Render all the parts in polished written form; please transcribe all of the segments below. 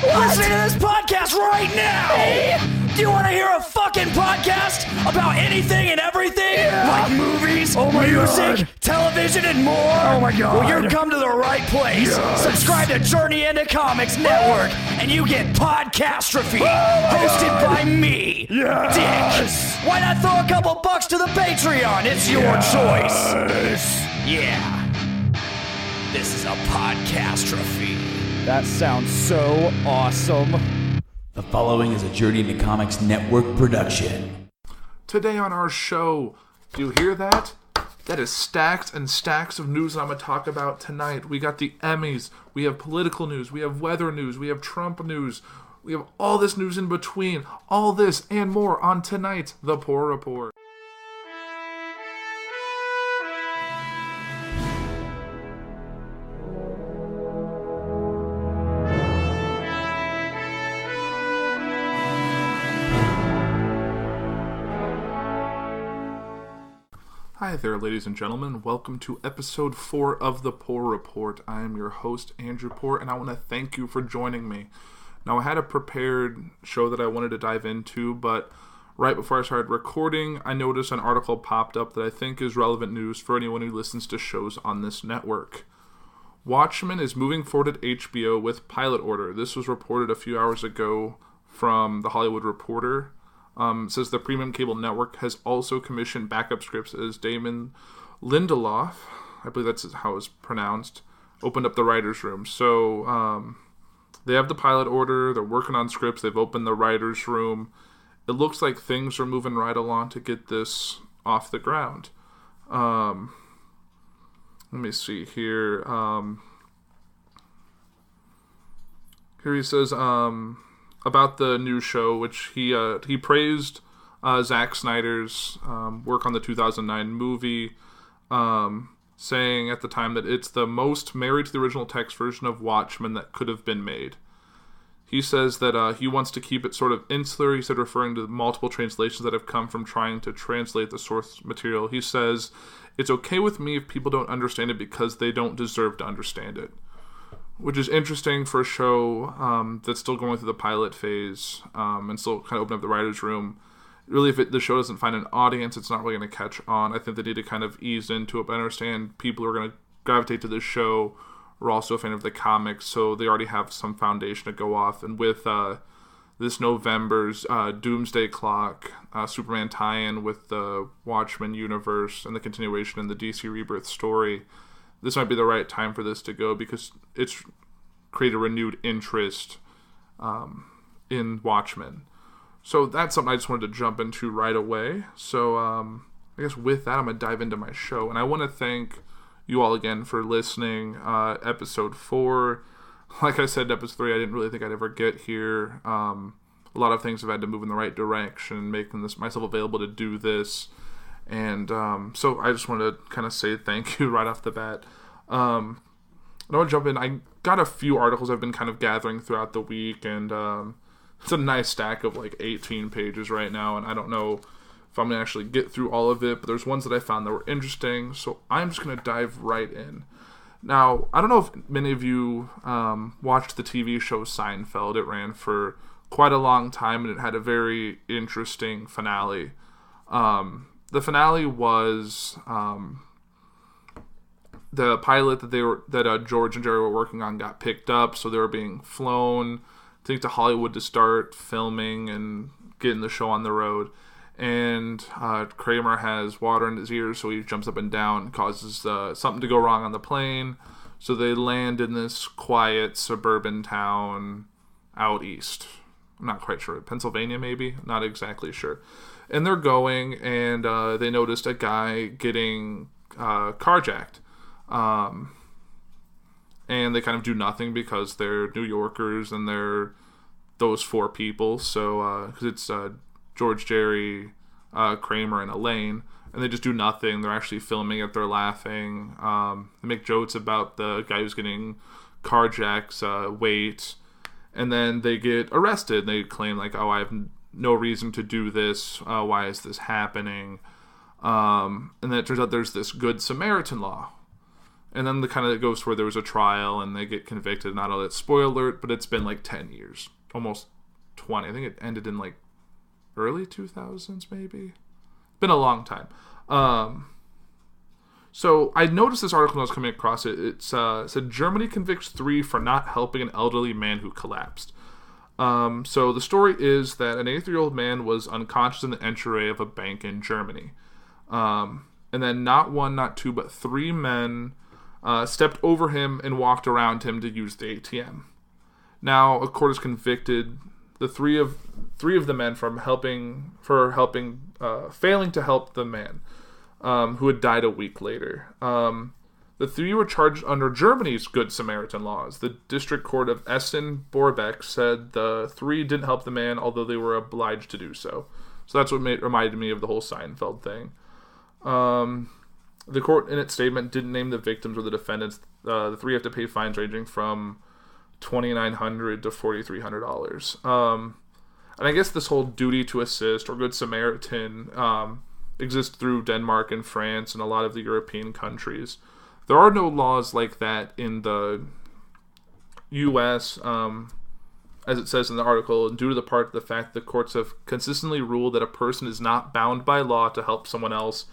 Listening to this podcast right now! Do you want to hear a fucking podcast about anything and everything? Yeah. Like movies, music, television, and more? Oh my God. Well, you've come to the right place. Yes. Subscribe to Journey into Comics Network, and you get Podcastrophe, hosted by me, Yes. Dick. Why not throw a couple bucks to the Patreon? It's your choice. Yeah. This is a Podcastrophe. That sounds so awesome. The following is a Journey into Comics Network production. Today on our show, do you hear that? That is stacks and stacks of news I'm going to talk about tonight. We got the Emmys, we have political news, we have weather news, we have Trump news, we have all this news in between. All this and more on tonight's The Puhr Report. Hi there, ladies and gentlemen. Welcome to episode 4 of The Puhr Report. I am your host, Andrew Puhr, and I want to thank you for joining me. Now, I had a prepared show that I wanted to dive into, but right before I started recording, I noticed an article popped up that I think is relevant news for anyone who listens to shows on this network. Watchmen is moving forward at HBO with pilot order. This was reported a few hours ago from The Hollywood Reporter. It says the premium cable network has also commissioned backup scripts as Damon Lindelof, I believe that's how it's pronounced, opened up the writer's room. So they have the pilot order, they're working on scripts, they've opened the writer's room. It looks like things are moving right along to get this off the ground. Let me see here. Here he says... about the new show, which he praised Zack Snyder's work on the 2009 movie, saying at the time that it's the most married to the original text version of Watchmen that could have been made. He says that he wants to keep it sort of insular. He said, referring to multiple translations that have come from trying to translate the source material. He says, it's okay with me if people don't understand it because they don't deserve to understand it. Which is interesting for a show that's still going through the pilot phase and still kind of open up the writer's room. Really, if the show doesn't find an audience, it's not really going to catch on. I think they need to kind of ease into it, but understand people who are going to gravitate to this show are also a fan of the comics, so they already have some foundation to go off. And with this November's Doomsday Clock, Superman tie-in with the Watchmen universe and the continuation in the DC Rebirth story, this might be the right time for this to go because it's created a renewed interest in Watchmen. So that's something I just wanted to jump into right away. So I guess with that, I'm going to dive into my show. And I want to thank you all again for listening. Episode 4, like I said, episode 3, I didn't really think I'd ever get here. A lot of things have had to move in the right direction, making this myself available to do this. And so I just wanted to kind of say thank you right off the bat. I want to jump in. I got a few articles I've been kind of gathering throughout the week, and it's a nice stack of like 18 pages right now, and I don't know if I'm going to actually get through all of it, but there's ones that I found that were interesting, so I'm just going to dive right in. Now, I don't know if many of you watched the TV show Seinfeld. It ran for quite a long time, and it had a very interesting finale. The finale was the pilot that George and Jerry were working on got picked up, so they were being flown, I think, to Hollywood to start filming and getting the show on the road. And Kramer has water in his ears, so he jumps up and down, causes something to go wrong on the plane. So they land in this quiet suburban town out east. I'm not quite sure. Pennsylvania, maybe? Not exactly sure. And they're going, and they noticed a guy getting carjacked. And they kind of do nothing because they're New Yorkers and they're those 4 people. So, because it's George, Jerry, Kramer, and Elaine. And they just do nothing. They're actually filming it. They're laughing. They make jokes about the guy who's getting carjacked, weight. And then they get arrested. They claim, like, oh, I have no reason to do this. Why is this happening? And then it turns out there's this Good Samaritan law. And then it goes to where there was a trial and they get convicted. Not all that. Spoiler alert, but it's been like 10 years. Almost 20. I think it ended in like early 2000s maybe. Been a long time. So I noticed this article when I was coming across it. It said Germany convicts 3 for not helping an elderly man who collapsed. So the story is that an 83-year-old man was unconscious in the entryway of a bank in Germany. And then not 1, not 2, but 3 men stepped over him and walked around him to use the ATM. Now a court has convicted the three of the men for failing to help the man who had died a week later. The 3 were charged under Germany's Good Samaritan laws. The District Court of Essen-Borbeck said the 3 didn't help the man, although they were obliged to do so. So that's what reminded me of the whole Seinfeld thing. The court, in its statement, didn't name the victims or the defendants. The 3 have to pay fines ranging from $2,900 to $4,300. And I guess this whole duty to assist or Good Samaritan exists through Denmark and France and a lot of the European countries. There are no laws like that in the U.S., as it says in the article, due to the fact the courts have consistently ruled that a person is not bound by law to help someone else,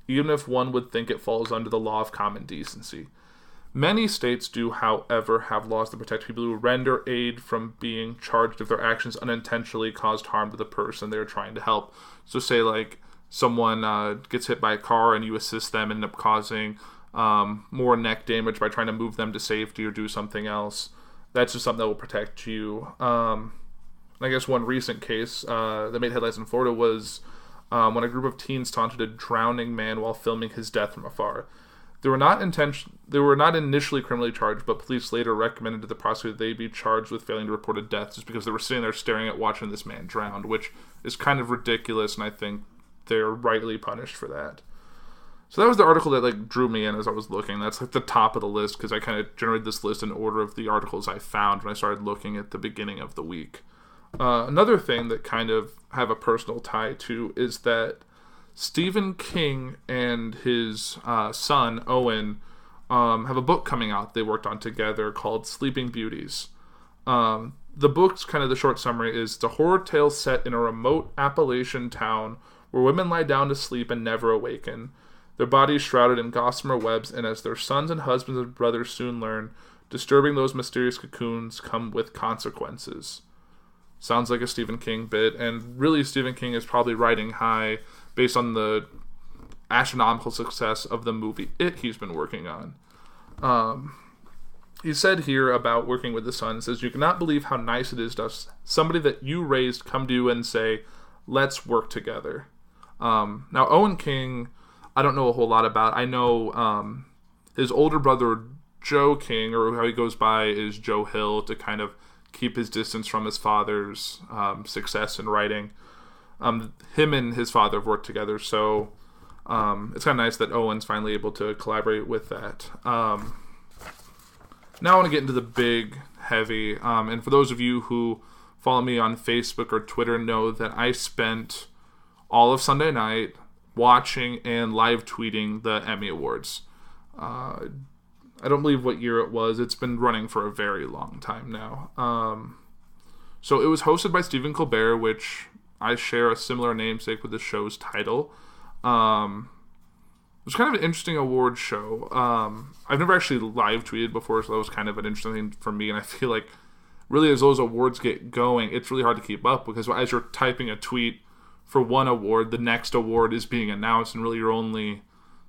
even if one would think it falls under the law of common decency. Many states do, however, have laws that protect people who render aid from being charged if their actions unintentionally caused harm to the person they're trying to help. So say, like, someone gets hit by a car and you assist them and end up causing more neck damage by trying to move them to safety or do something else. That's just something that will protect you. I guess one recent case that made headlines in Florida was when a group of teens taunted a drowning man while filming his death from afar. They were not initially criminally charged, but police later recommended to the prosecutor they be charged with failing to report a death just because they were sitting there staring at watching this man drowned, which is kind of ridiculous, and I think they're rightly punished for that. So that was the article that drew me in as I was looking. That's the top of the list because I kind of generated this list in order of the articles I found when I started looking at the beginning of the week. Another thing that kind of have a personal tie to is that Stephen King and his son, Owen, have a book coming out they worked on together called Sleeping Beauties. The book's kind of the short summary is the horror tale set in a remote Appalachian town where women lie down to sleep and never awaken, their bodies shrouded in gossamer webs, and as their sons and husbands and brothers soon learn, disturbing those mysterious cocoons come with consequences. Sounds like a Stephen King bit, and really Stephen King is probably riding high based on the astronomical success of the movie It he's been working on. He said here about working with the son, says, "You cannot believe how nice it is to have somebody that you raised come to you and say, let's work together." Now, Owen King, I don't know a whole lot about. I know his older brother, Joe King, or how he goes by is Joe Hill, to kind of keep his distance from his father's success in writing. Him and his father have worked together, so it's kind of nice that Owen's finally able to collaborate with that. Now I want to get into the big, heavy, and for those of you who follow me on Facebook or Twitter know that I spent all of Sunday night watching and live tweeting the Emmy Awards. I don't believe what year it was. It's been running for a very long time now. So it was hosted by Stephen Colbert, which I share a similar namesake with the show's title. It was kind of an interesting award show. I've never actually live tweeted before, so that was kind of an interesting thing for me, and I feel like really as those awards get going, it's really hard to keep up because as you're typing a tweet for one award, the next award is being announced, and really your only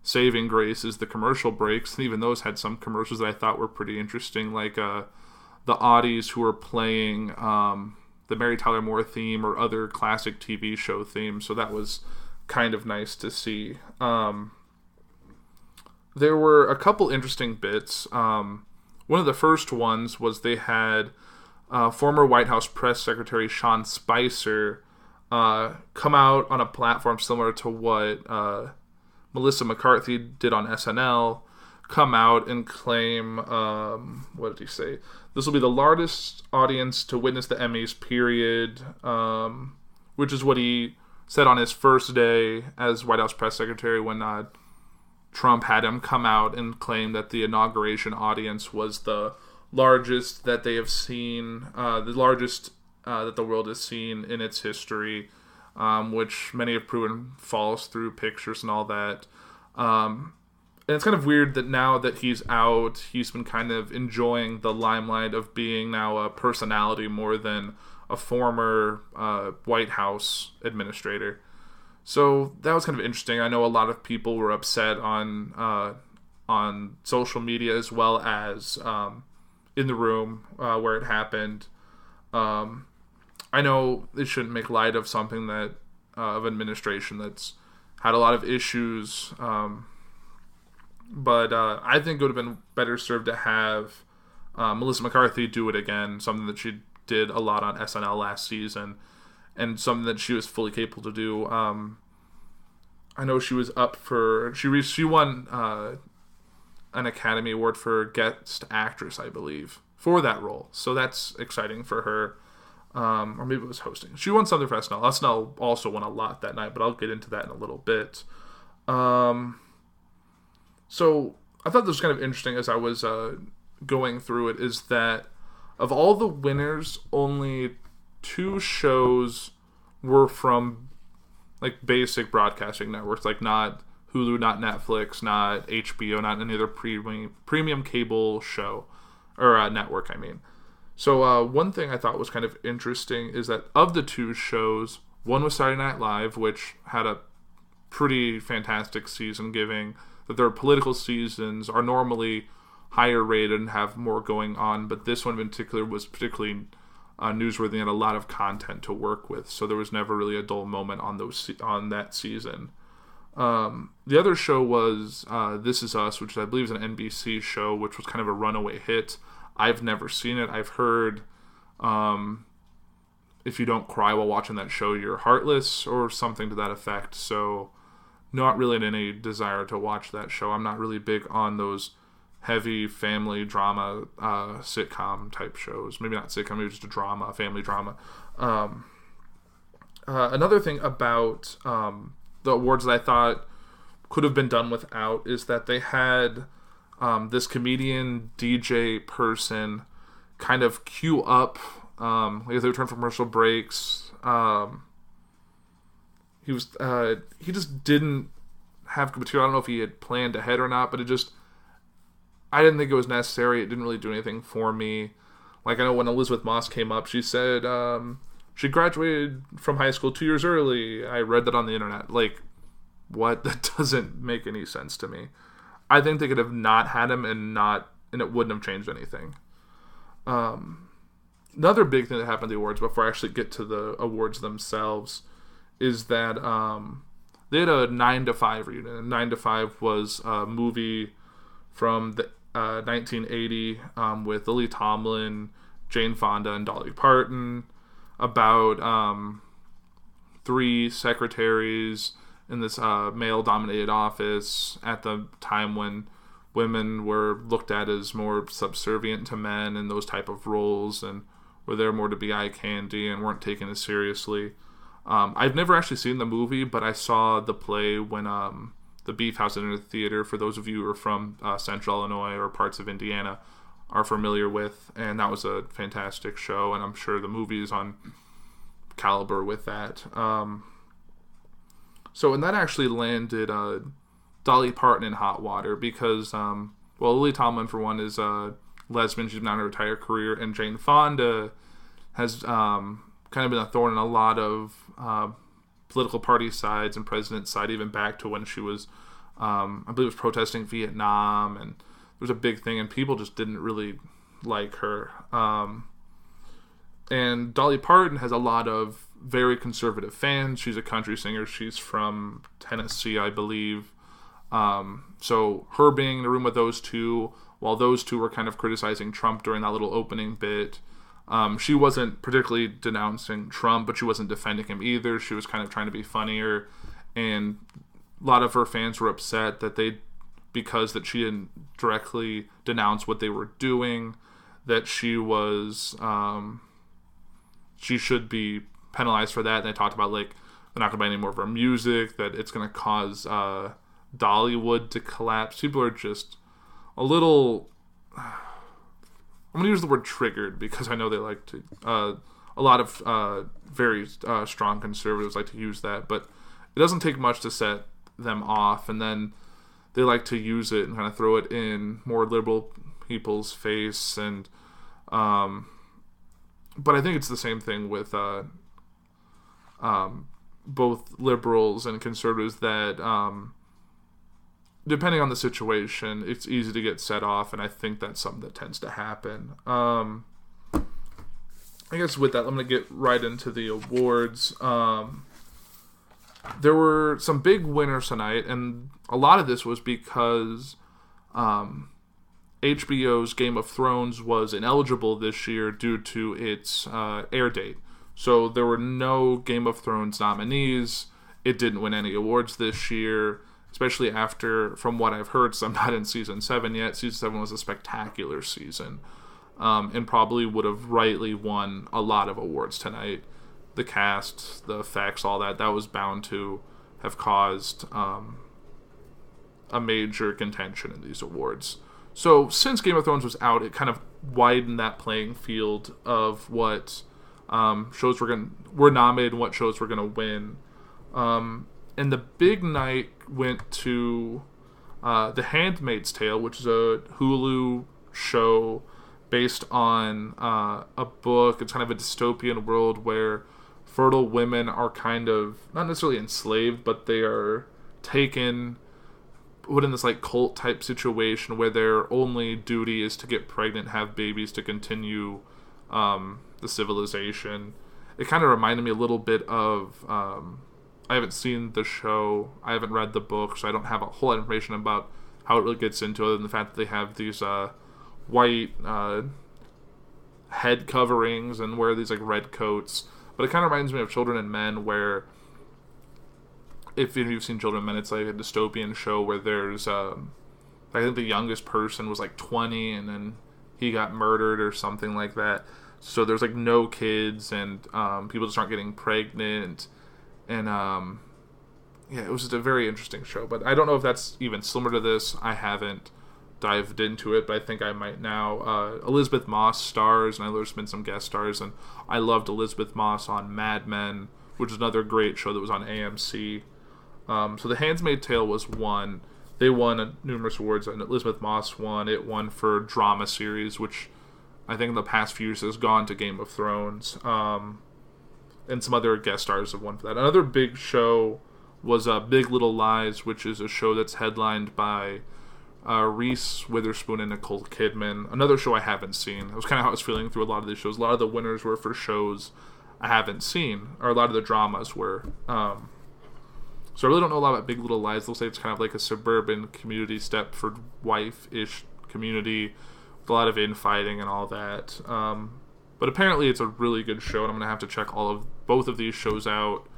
saving grace is the commercial breaks, and even those had some commercials that I thought were pretty interesting, like the Audis who were playing the Mary Tyler Moore theme or other classic TV show themes, so that was kind of nice to see. There were a couple interesting bits. One of the first ones was they had former White House press secretary Sean Spicer come out on a platform similar to what Melissa McCarthy did on SNL, come out and claim, what did he say? This will be the largest audience to witness the Emmys, period, which is what he said on his first day as White House press secretary when Trump had him come out and claim that the inauguration audience was the largest that they have seen, the largest that the world has seen in its history, which many have proven false through pictures and all that. And it's kind of weird that now that he's out, he's been kind of enjoying the limelight of being now a personality more than a former White House administrator. So that was kind of interesting. I know a lot of people were upset on social media as well as in the room where it happened. I know they shouldn't make light of something that of administration that's had a lot of issues, but I think it would have been better served to have Melissa McCarthy do it again, something that she did a lot on SNL last season, and something that she was fully capable to do. I know she was up for... She won an Academy Award for Guest Actress, I believe, for that role. So that's exciting for her. Or maybe it was hosting. She won something for SNL. SNL also won a lot that night, but I'll get into that in a little bit. So I thought this was kind of interesting as I was going through it, is that of all the winners, only 2 shows were from like basic broadcasting networks, like not Hulu, not Netflix, not HBO, not any other premium cable show or network, I mean. So one thing I thought was kind of interesting is that of the 2 shows, one was Saturday Night Live, which had a pretty fantastic season, given that their political seasons are normally higher rated and have more going on, but this one in particular was particularly newsworthy and had a lot of content to work with, so there was never really a dull moment on that season. The other show was This Is Us, which I believe is an NBC show, which was kind of a runaway hit. I've never seen it. I've heard if you don't cry while watching that show, you're heartless or something to that effect. So not really in any desire to watch that show. I'm not really big on those heavy family drama sitcom type shows. Maybe not sitcom, maybe just a drama, family drama. Another thing about the awards that I thought could have been done without is that they had this comedian DJ person kind of queue up like as they returned from commercial breaks. He just didn't have good material. I don't know if he had planned ahead or not, but I didn't think it was necessary. It didn't really do anything for me. Like, I know when Elizabeth Moss came up, she said she graduated from high school 2 years early. I read that on the internet. Like, what? That doesn't make any sense to me. I think they could have not had him and it wouldn't have changed anything. Another big thing that happened at the awards, before I actually get to the awards themselves, is that they had a 9 to 5 reunion. And 9 to 5 was a movie from the 1980 with Lily Tomlin, Jane Fonda, and Dolly Parton about 3 secretaries in this male-dominated office at the time when women were looked at as more subservient to men in those type of roles and were there more to be eye candy and weren't taken as seriously. I've never actually seen the movie, but I saw the play when the Beef House Dinner Theater, for those of you who are from Central Illinois or parts of Indiana, are familiar with, and that was a fantastic show, and I'm sure the movie is on caliber with that. And that actually landed Dolly Parton in hot water because, Lily Tomlin, for one, is a lesbian. She's been on her entire career, and Jane Fonda has kind of been a thorn in a lot of political party sides and president's side, even back to when she was, I believe, was protesting Vietnam, and there was a big thing, and people just didn't really like her. And Dolly Parton has a lot of very conservative fans. She's a country singer. She's from Tennessee, I believe. So her being in a room with those two, while those two were kind of criticizing Trump during that little opening bit, she wasn't particularly denouncing Trump, but she wasn't defending him either. She was kind of trying to be funnier, and a lot of her fans were upset that because she didn't directly denounce what they were doing, that she should be penalized for that. And they talked about, like, they're not going to buy any more of her music, that it's going to cause Dollywood to collapse. People are just a little... I'm going to use the word triggered because I know they like to... a lot of very strong conservatives like to use that, but it doesn't take much to set them off, and then they like to use it and kind of throw it in more liberal people's face. And but I think it's the same thing with both liberals and conservatives, that depending on the situation, it's easy to get set off, and I think that's something that tends to happen. I guess with that, I'm going to get right into the awards. There were some big winners tonight, and a lot of this was because HBO's Game of Thrones was ineligible this year due to its air date. So there were no Game of Thrones nominees. It didn't win any awards this year, especially after, from what I've heard, so I'm not in Season 7 yet. Season 7 was a spectacular season, and probably would have rightly won a lot of awards tonight. The cast, the effects, all that was bound to have caused a major contention in these awards. So since Game of Thrones was out, it kind of widened that playing field of what shows were nominated and what shows were going to win. And the big night went to The Handmaid's Tale, which is a Hulu show based on a book. It's kind of a dystopian world where fertile women are kind of, not necessarily enslaved, but they are taken, put in this like cult type situation where their only duty is to get pregnant, have babies to continue the civilization. It kind of reminded me a little bit of, I haven't seen the show, I haven't read the book, so I don't have a whole lot of information about how it really gets into it, other than the fact that they have these white head coverings and wear these like red coats. But it kind of reminds me of Children and Men, where, if you've seen Children and Men, it's like a dystopian show where there's, I think the youngest person was like 20, and then he got murdered or something like that. So there's like no kids, and people just aren't getting pregnant. And yeah, it was just a very interesting show. But I don't know if that's even similar to this. I haven't dived into it, but I think I might now. Elizabeth Moss stars, and I know there's been some guest stars, and I loved Elizabeth Moss on Mad Men, which is another great show that was on AMC. So The Handmaid's Tale was one. They won numerous awards, and Elizabeth Moss won. It won for drama series, which I think in the past few years has gone to Game of Thrones. And some other guest stars have won for that. Another big show was Big Little Lies, which is a show that's headlined by Reese Witherspoon and Nicole Kidman. Another show I haven't seen. It was kind of how I was feeling through a lot of these shows. A lot of the winners were for shows I haven't seen, or a lot of the dramas were. So I really don't know a lot about Big Little Lies. They'll say it's kind of like a suburban community, Stepford wife-ish community with a lot of infighting and all that. But apparently it's a really good show, and I'm going to have to check both of these shows out,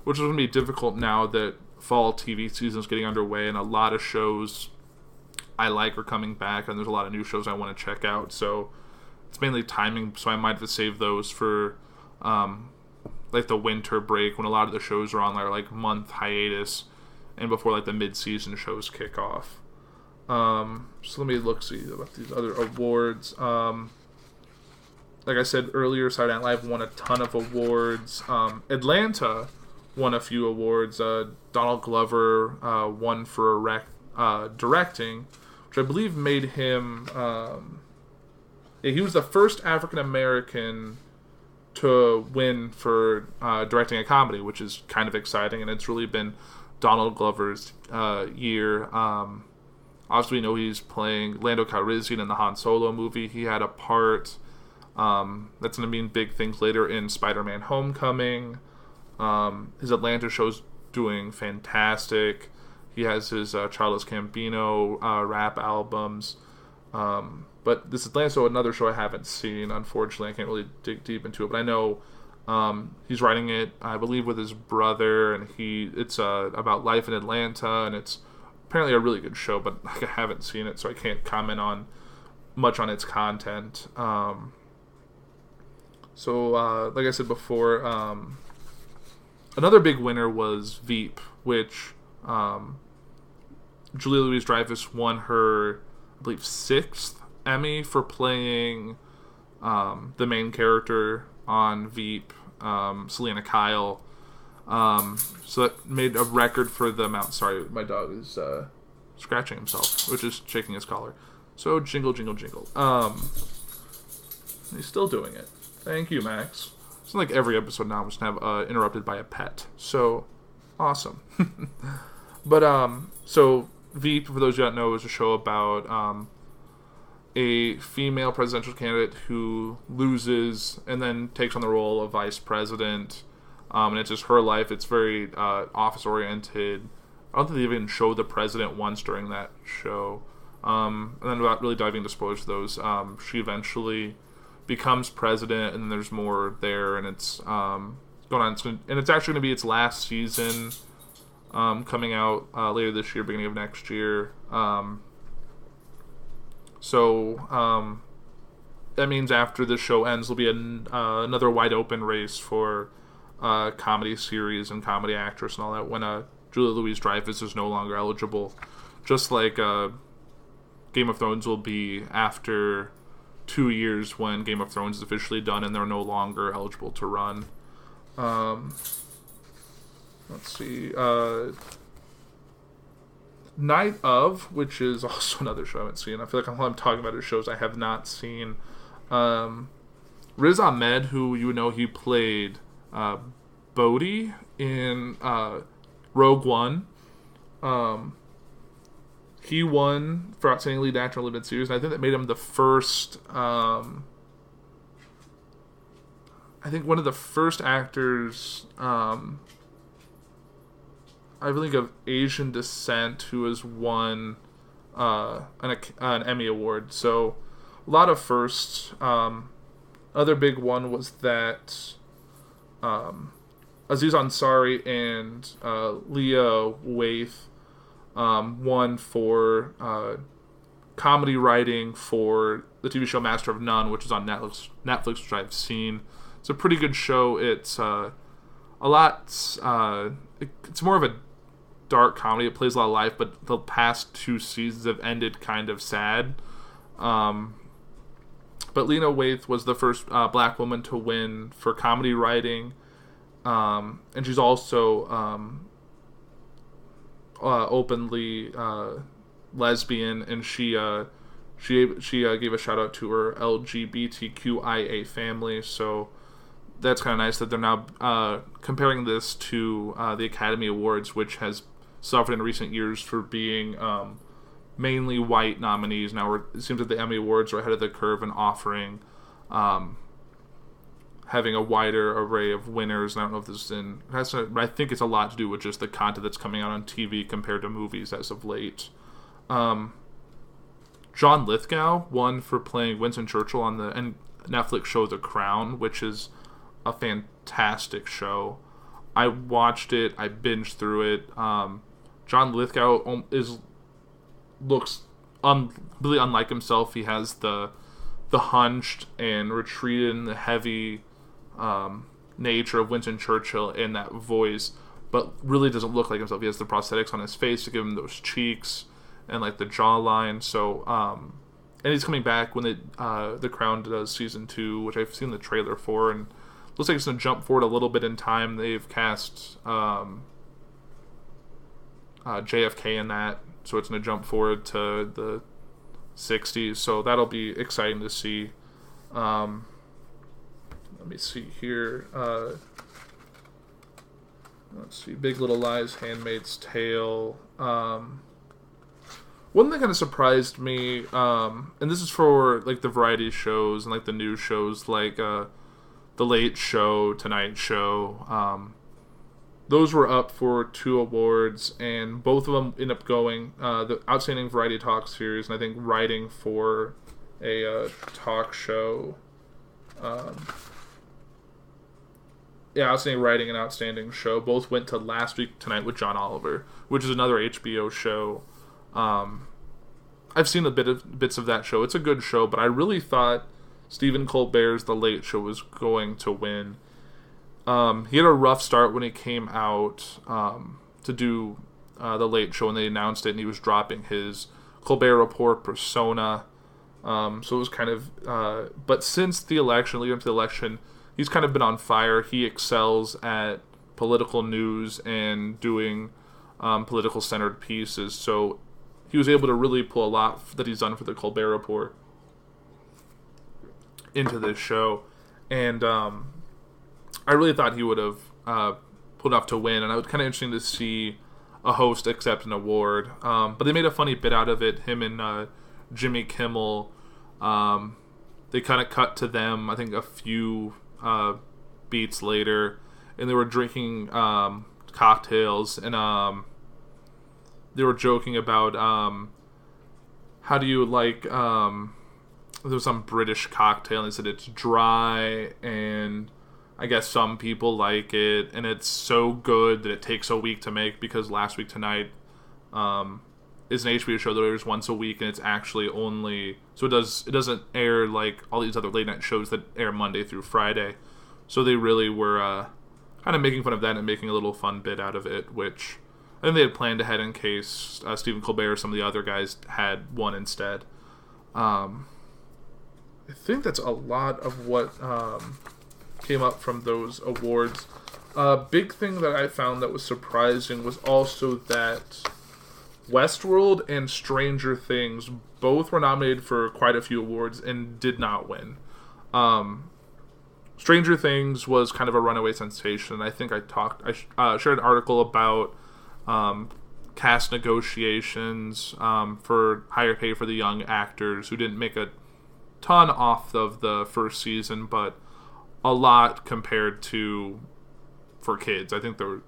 which is going to be difficult now that fall TV season is getting underway, and a lot of shows I like are coming back, and there's a lot of new shows I want to check out. So it's mainly timing, so I might have to save those for like the winter break, when a lot of the shows are on their like month hiatus, and before like the mid-season shows kick off. So let me see about these other awards. Like I said earlier, Saturday Night Live won a ton of awards. Atlanta won a few awards. Donald Glover won for directing, which I believe made him... he was the first African-American to win for directing a comedy, which is kind of exciting, and it's really been Donald Glover's year. Obviously, we know he's playing Lando Calrissian in the Han Solo movie. He had a part... that's going to mean big things later in Spider-Man Homecoming. His Atlanta show's doing fantastic. He has his Childish Gambino rap albums. But this Atlanta show, another show I haven't seen, unfortunately. I can't really dig deep into it. But I know he's writing it, I believe, with his brother. And it's about life in Atlanta. And it's apparently a really good show. But I haven't seen it, so I can't comment on much on its content. So, like I said before, another big winner was Veep, which Julia Louis-Dreyfus won her, I believe, 6th Emmy for playing the main character on Veep, Selena Kyle. So that made a record for the amount. Sorry, my dog is scratching himself, which is shaking his collar. So jingle, jingle, jingle. He's still doing it. Thank you, Max. It's like every episode now I'm just gonna have interrupted by a pet. So awesome. But so Veep, for those who don't know, is a show about a female presidential candidate who loses and then takes on the role of vice president. And it's just her life. It's very office-oriented. I don't think they even show the president once during that show. And then without really diving into spoilers of those, she eventually becomes president, and then there's more there, and it's going on. And it's actually going to be its last season, coming out later this year, beginning of next year. So that means after the show ends, there'll be another wide-open race for comedy series and comedy actress and all that when Julia Louis-Dreyfus is no longer eligible, just like Game of Thrones will be after 2 years when Game of Thrones is officially done and they're no longer eligible to run. Let's see, Night of, which is also another show I haven't seen. I feel like I'm talking about shows I have not seen. Riz Ahmed, who you know, he played Bodhi in Rogue One. He won for Outstanding Lead Actor in a Limited Series, and I think that made him the first, I think one of the first actors, I think of Asian descent who has won an Emmy Award. So a lot of firsts. Other big one was that Aziz Ansari and Leah Waithe won for comedy writing for the TV show Master of None, which is on Netflix, which I've seen. It's a pretty good show. It's a lot. It's more of a dark comedy. It plays a lot of life, but the past 2 seasons have ended kind of sad. But Lena Waithe was the first black woman to win for comedy writing, and she's also openly lesbian, and she gave a shout out to her LGBTQIA family. So that's kind of nice that they're now comparing this to the Academy Awards, which has suffered in recent years for being mainly white nominees. Now it seems that the Emmy Awards are ahead of the curve in offering having a wider array of winners. And I don't know if this is but I think it's a lot to do with just the content that's coming out on TV compared to movies as of late. John Lithgow won for playing Winston Churchill on the Netflix show The Crown, which is a fantastic show. I watched it. I binged through it. John Lithgow looks really unlike himself. He has the hunched and retreated and the heavy nature of Winston Churchill in that voice, but really doesn't look like himself. He has the prosthetics on his face to give him those cheeks and like the jawline. So, and he's coming back when the Crown does season 2, which I've seen the trailer for, and looks like it's going to jump forward a little bit in time. They've cast JFK in that, so it's going to jump forward to the 60s. So that'll be exciting to see. Let me see here. Let's see. Big Little Lies, Handmaid's Tale. One thing that kind of surprised me, and this is for like the variety shows and like the news shows, like The Late Show, Tonight Show. Those were up for 2 awards, and both of them end up going the Outstanding Variety Talk Series, and I think writing for a talk show. Outstanding Writing and Outstanding Show both went to Last Week Tonight with John Oliver, which is another HBO show. I've seen bits of that show. It's a good show, but I really thought Stephen Colbert's The Late Show was going to win. He had a rough start when he came out to do the Late Show when they announced it, and he was dropping his Colbert Report persona. So it was kind of... but since the election, leading up to the election, he's kind of been on fire. He excels at political news and doing political-centered pieces. So he was able to really pull a lot that he's done for the Colbert Report into this show. And I really thought he would have pulled off to win. And it was kind of interesting to see a host accept an award. But they made a funny bit out of it. Him and Jimmy Kimmel, they kind of cut to them, I think, a few beats later. And they were drinking cocktails. And they were joking about how do you like... there was some British cocktail, and they said it's dry, and I guess some people like it, and it's so good that it takes a week to make, because Last Week Tonight is an HBO show that airs once a week, and it's actually only... So it doesn't air like all these other late-night shows that air Monday through Friday. So they really were kind of making fun of that and making a little fun bit out of it, which I think they had planned ahead in case Stephen Colbert or some of the other guys had won instead. I think that's a lot of what came up from those awards. A big thing that I found that was surprising was also that Westworld and Stranger Things both were nominated for quite a few awards and did not win. Stranger Things was kind of a runaway sensation. I think I shared an article about cast negotiations for higher pay for the young actors who didn't make a ton off of the first season, but a lot compared to for kids. I think there were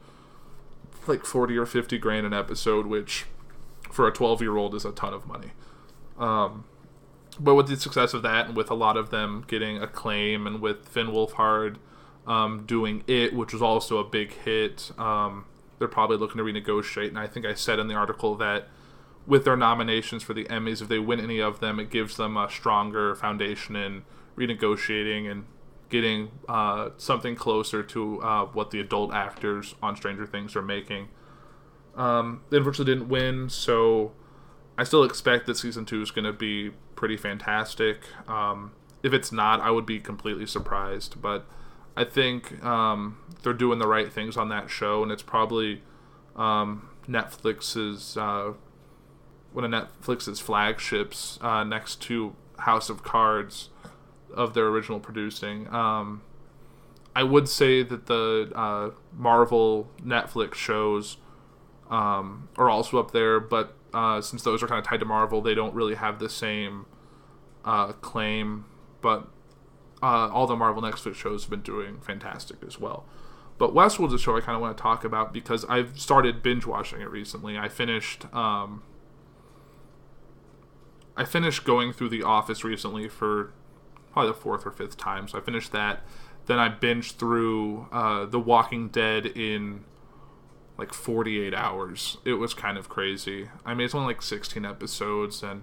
like 40 or 50 grand an episode, which for a 12-year-old is a ton of money. But with the success of that, and with a lot of them getting acclaim, and with Finn Wolfhard doing It, which was also a big hit, they're probably looking to renegotiate. And I think I said in the article that with their nominations for the Emmys, if they win any of them, it gives them a stronger foundation in renegotiating and getting something closer to what the adult actors on Stranger Things are making. They unfortunately didn't win, so I still expect that season 2 is going to be pretty fantastic. If it's not, I would be completely surprised. But I think they're doing the right things on that show, and it's probably Netflix's... one of Netflix's flagships next to House of Cards of their original producing. I would say that the Marvel Netflix shows are also up there, but since those are kind of tied to Marvel, they don't really have the same claim. But all the Marvel Netflix shows have been doing fantastic as well. But Westworld is a show I kind of want to talk about because I've started binge watching it recently. I finished going through The Office recently for probably the 4th or 5th time. So I finished that. Then I binged through The Walking Dead in like 48 hours. It was kind of crazy. I mean, it's only like 16 episodes, and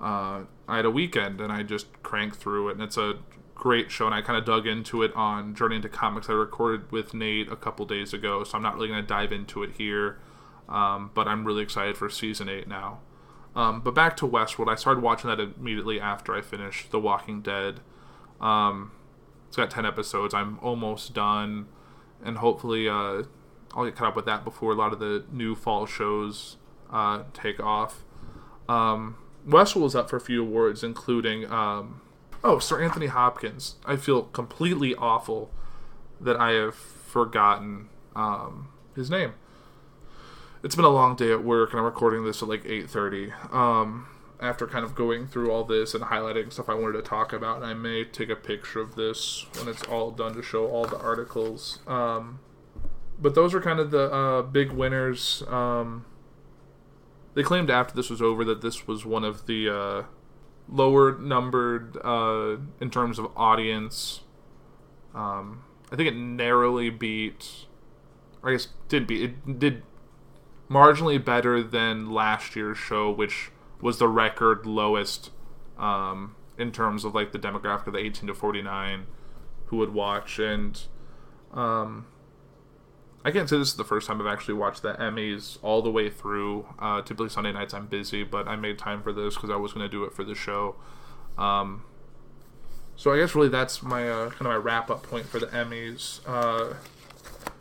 I had a weekend, and I just cranked through it. And it's a great show, and I kind of dug into it on Journey into Comics I recorded with Nate a couple days ago, so I'm not really going to dive into it here. But I'm really excited for Season 8 now. But back to Westworld, I started watching that immediately after I finished The Walking Dead. It's got 10 episodes. I'm almost done, and hopefully I'll get caught up with that before a lot of the new fall shows take off. Westworld is up for a few awards, including Sir Anthony Hopkins. I feel completely awful that I have forgotten his name. It's been a long day at work, and I'm recording this at like 8:30. After kind of going through all this and highlighting stuff I wanted to talk about, and I may take a picture of this when it's all done to show all the articles. But those are kind of the big winners. They claimed after this was over that this was one of the lower numbered in terms of audience. I think it narrowly beat, or I guess it did marginally better than last year's show, which was the record lowest in terms of like the demographic of the 18 to 49 who would watch. And I can't say this is the first time I've actually watched the Emmys all the way through. Typically Sunday nights I'm busy, but I made time for this because I was going to do it for the show. So I guess really that's my kind of my wrap-up point for the Emmys.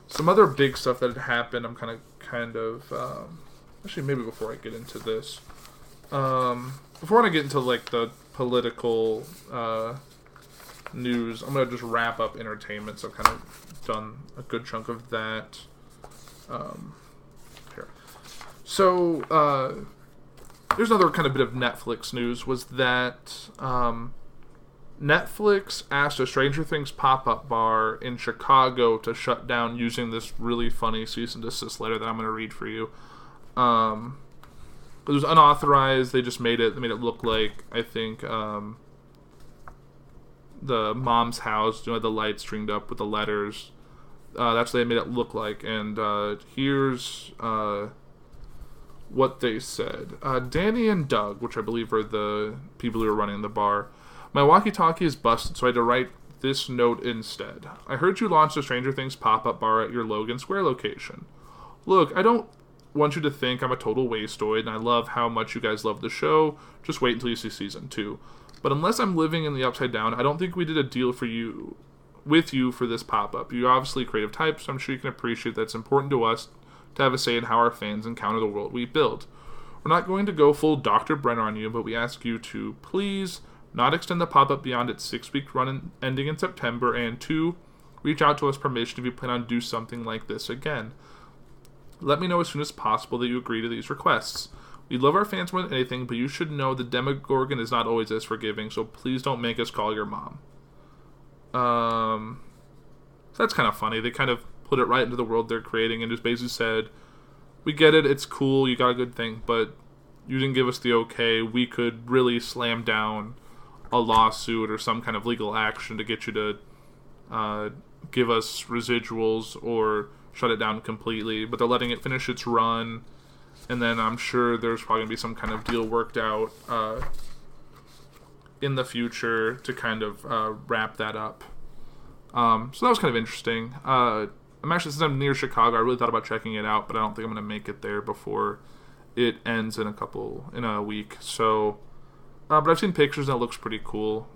Some other big stuff that had happened, I'm kind of actually maybe before I get into this, before I get into like the political news, I'm going to just wrap up entertainment, so I've kind of done a good chunk of that. Here. So, there's another kind of bit of Netflix news, was that Netflix asked a Stranger Things pop-up bar in Chicago to shut down using this really funny cease and desist letter that I'm going to read for you. It was unauthorized. They just made it look like, I think, the mom's house, the lights stringed up with the letters. That's what they made it look like. And here's what they said. Danny and Doug, which I believe are the people who are running the bar, my walkie-talkie is busted, so I had to write this note instead. I heard you launched a Stranger Things pop-up bar at your Logan Square location. Look, I don't want you to think I'm a total wasteoid, and I love how much you guys love the show. Just wait until you see season 2. But unless I'm living in the Upside Down, I don't think we did a deal with you for this pop-up. You're obviously creative types, so I'm sure you can appreciate that it's important to us to have a say in how our fans encounter the world we build. We're not going to go full Dr. Brenner on you, but we ask you to please not extend the pop-up beyond its 6-week run ending in September, and 2, reach out to us permission if you plan on do something like this again. Let me know as soon as possible that you agree to these requests. We love our fans more than anything, but you should know the Demogorgon is not always as forgiving, so please don't make us call your mom. So that's kind of funny. They kind of put it right into the world they're creating and just basically said, we get it, it's cool, you got a good thing, but you didn't give us the okay. We could really slam down a lawsuit or some kind of legal action to get you to give us residuals or shut it down completely, but they're letting it finish its run, and then I'm sure there's probably going to be some kind of deal worked out in the future to kind of wrap that up. So that was kind of interesting. I'm actually, since I'm near Chicago, I really thought about checking it out, but I don't think I'm going to make it there before it ends in a week. So, but I've seen pictures and it looks pretty cool.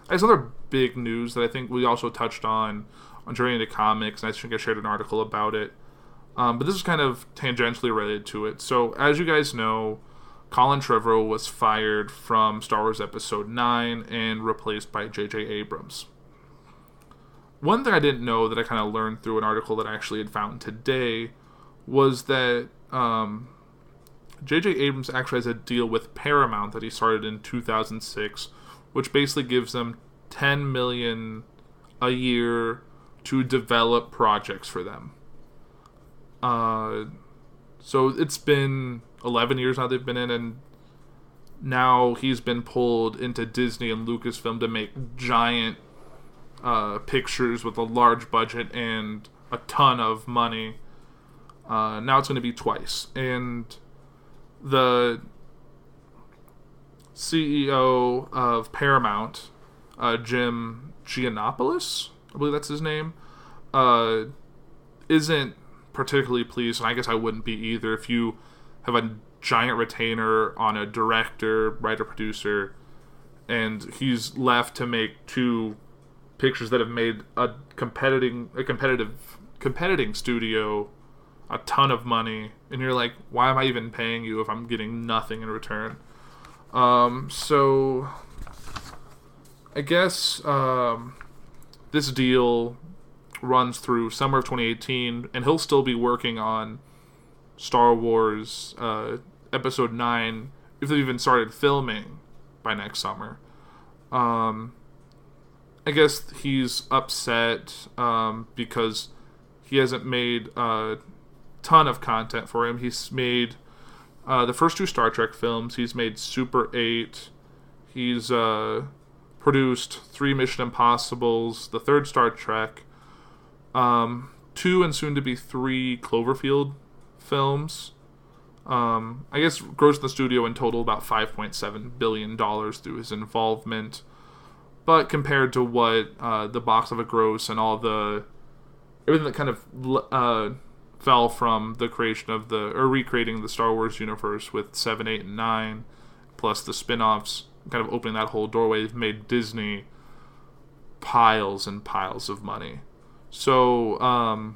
There's other big news that I think we also touched on Journey into Comics, and I think I shared an article about it. But this is kind of tangentially related to it. So, as you guys know, Colin Trevorrow was fired from Star Wars Episode 9 and replaced by J.J. Abrams. One thing I didn't know that I kind of learned through an article that I actually had found today was that J.J. Abrams actually has a deal with Paramount that he started in 2006, which basically gives them $10 million a year to develop projects for them. So it's been 11 years now they've been in, and now he's been pulled into Disney and Lucasfilm to make giant pictures with a large budget and a ton of money. Now it's going to be twice. And the CEO of Paramount, Jim Giannopoulos, I believe that's his name, isn't particularly pleased, and I guess I wouldn't be either. If you have a giant retainer on a director, writer, producer, and he's left to make two pictures that have made a competitive studio a ton of money, and you're like, why am I even paying you if I'm getting nothing in return? So I guess this deal runs through summer of 2018, and he'll still be working on Star Wars Episode 9 if they've even started filming by next summer. I guess he's upset because he hasn't made a ton of content for him. He's made the first two Star Trek films. He's made Super 8. He's produced 3 Mission Impossibles, the third Star Trek, 2 and soon to be 3 Cloverfield films. I guess grossed the studio in total about $5.7 billion through his involvement. But compared to what the box office gross and all the everything that kind of fell from the creation of recreating the Star Wars universe with 7, 8, and 9, plus the spin-offs, kind of opening that whole doorway, made Disney piles and piles of money. So, I